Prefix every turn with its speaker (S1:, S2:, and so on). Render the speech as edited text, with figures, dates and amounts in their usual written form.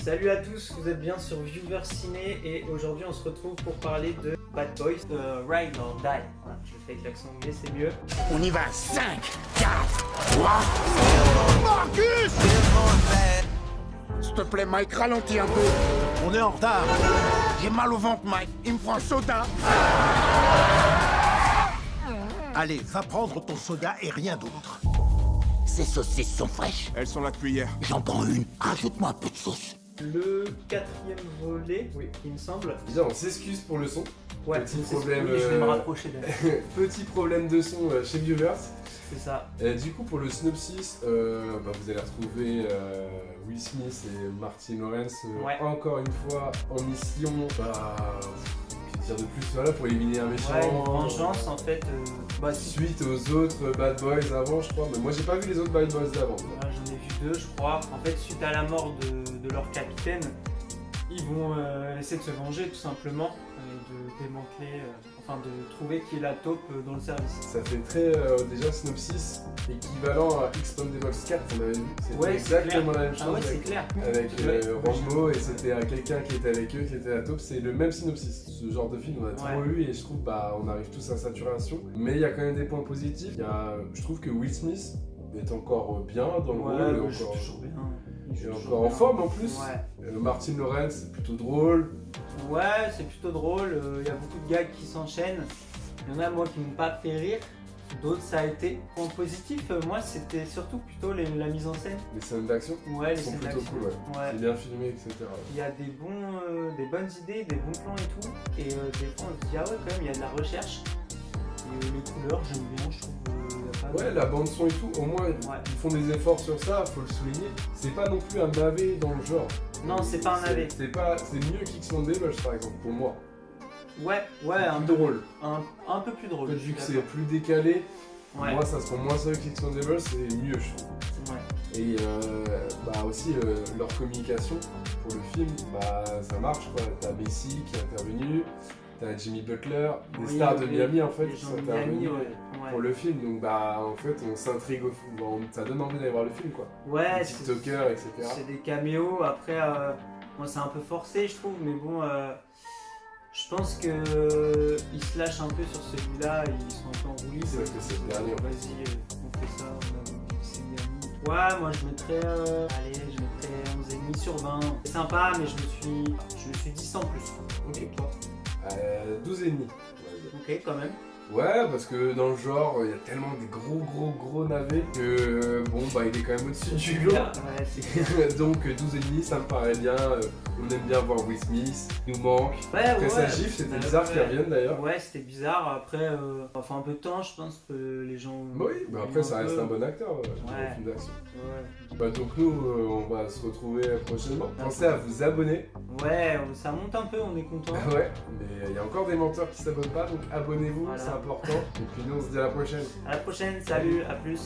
S1: Salut à tous, vous êtes bien sur Viewer Ciné et aujourd'hui on se retrouve pour parler de Bad Boys, Ride or Die. Voilà, je le fais avec l'accent anglais, c'est mieux.
S2: On y va, 5, 4, 3... Marcus! S'il te plaît, Mike, ralentis un peu. On est en retard. J'ai mal au ventre, Mike. Il me faut un soda. Allez, va prendre ton soda et rien d'autre. Ces saucisses sont fraîches.
S3: Elles sont là depuis hier.
S2: J'en prends une. Rajoute-moi un peu de sauce.
S1: Le quatrième volet, oui, il me semble.
S4: Déjà, on s'excuse pour le son.
S1: Ouais,
S4: Petit
S1: c'est
S4: problème,
S1: oui, je vais me rapprocher d'ailleurs.
S4: Petit problème de son chez Viewers.
S1: C'est ça.
S4: Du coup, pour le synopsis, vous allez retrouver Will Smith et Martin Lawrence
S1: Ouais.
S4: encore une fois en mission. Que dire de plus, voilà, pour éliminer un méchant.
S1: Ouais, une vengeance en fait.
S4: Suite aux autres Bad Boys avant, je crois. Mais moi, j'ai pas vu les autres Bad Boys d'avant.
S1: Voilà, j'en ai vu deux, je crois. En fait, suite à la mort de leur capitaine, ils vont essayer de se venger tout simplement et de démanteler, de trouver qui est la taupe dans le service.
S4: Ça fait très, déjà, synopsis équivalent à Expendables 4 qu'on avait vu. C'était
S1: Ouais, c'est
S4: exactement
S1: clair.
S4: la même chose.
S1: Ah ouais, c'est clair.
S4: Avec
S1: Ouais.
S4: Rambo et c'était quelqu'un qui était avec eux, qui était à la taupe, c'est le même synopsis. Ce genre de film on a trop eu et je trouve on arrive tous à saturation. Mais il y a quand même des points positifs. Je trouve que Will Smith est encore bien dans le rôle,
S1: Ouais,
S4: il est encore,
S1: toujours bien.
S4: il est encore en forme en plus.
S1: Ouais.
S4: Martin Lawrence c'est plutôt drôle.
S1: Ouais, c'est plutôt drôle. Il y a beaucoup de gags qui s'enchaînent. Il y en a moi qui m'ont pas fait rire. D'autres ça a été. Point positif, moi c'était surtout plutôt la mise en scène.
S4: Les scènes d'action
S1: Ouais, les
S4: sont
S1: scènes
S4: plutôt
S1: d'action.
S4: cool, ouais.
S1: Ouais.
S4: C'est bien filmé, etc.
S1: Il y a des bonnes idées, des bons plans et tout. Et des fois on se dit ah ouais quand même il y a de la recherche. Et les couleurs j'aime bien, je trouve. Y a pas
S4: Ouais, la bande son et tout, au moins ils font des efforts sur ça, faut le souligner. C'est pas non plus un navet dans le genre.
S1: Non, c'est pas un navet.
S4: C'est mieux qu'X-Men par exemple, pour moi.
S1: Ouais, un
S4: Plus
S1: peu
S4: drôle.
S1: un peu plus drôle.
S4: En fait, vu que c'est
S1: d'accord.
S4: plus décalé,
S1: Ouais.
S4: moi ça se prend moins sérieux qu'X-Men c'est mieux je trouve.
S1: Ouais.
S4: Et aussi leur communication pour le film, ça marche quoi. T'as Messi qui est intervenu, t'as Jimmy Butler, des
S1: Oui,
S4: stars de
S1: les-
S4: Miami en fait
S1: les
S4: qui
S1: gens
S4: sont
S1: de Miami,
S4: intervenus
S1: ouais.
S4: pour le film. Donc en fait on s'intrigue ça donne envie d'aller voir le film quoi.
S1: Ouais,
S4: Les TikTokers, etc.
S1: c'est des caméos. Après, moi c'est un peu forcé, je trouve, mais bon, je pense que ils se lâchent un peu sur celui-là. Ils sont un peu en roue libre.
S4: C'est vrai que c'est le dernier.
S1: Vas-y, on fait ça. C'est Miami. Ouais, moi je mettrais, allez, je mettrais 11,5 sur 20. C'est sympa, mais je me suis dit 100 plus.
S4: Ok. 12,5.
S1: Ok, quand même.
S4: Ouais, parce que dans le genre, il y a tellement des gros navets que il est quand même au-dessus du lot.
S1: Ouais, c'est
S4: Donc 12,5 ça me paraît bien. On aime bien voir Will Smith, il nous manque. Après ça gifle, c'était bizarre qu'il revienne d'ailleurs.
S1: Ouais, c'était bizarre. Après, enfin un peu de temps, je pense que les gens.
S4: Oui, mais après ça reste un bon acteur dans le film d'action.
S1: Ouais.
S4: Donc nous, on va se retrouver prochainement. Pensez à vous abonner.
S1: Ouais, ça monte un peu, on est content.
S4: Ouais, mais il y a encore des menteurs qui s'abonnent pas, donc abonnez-vous,
S1: Voilà.
S4: c'est important. Et puis nous, on se dit à la prochaine.
S1: À la prochaine, salut, à plus.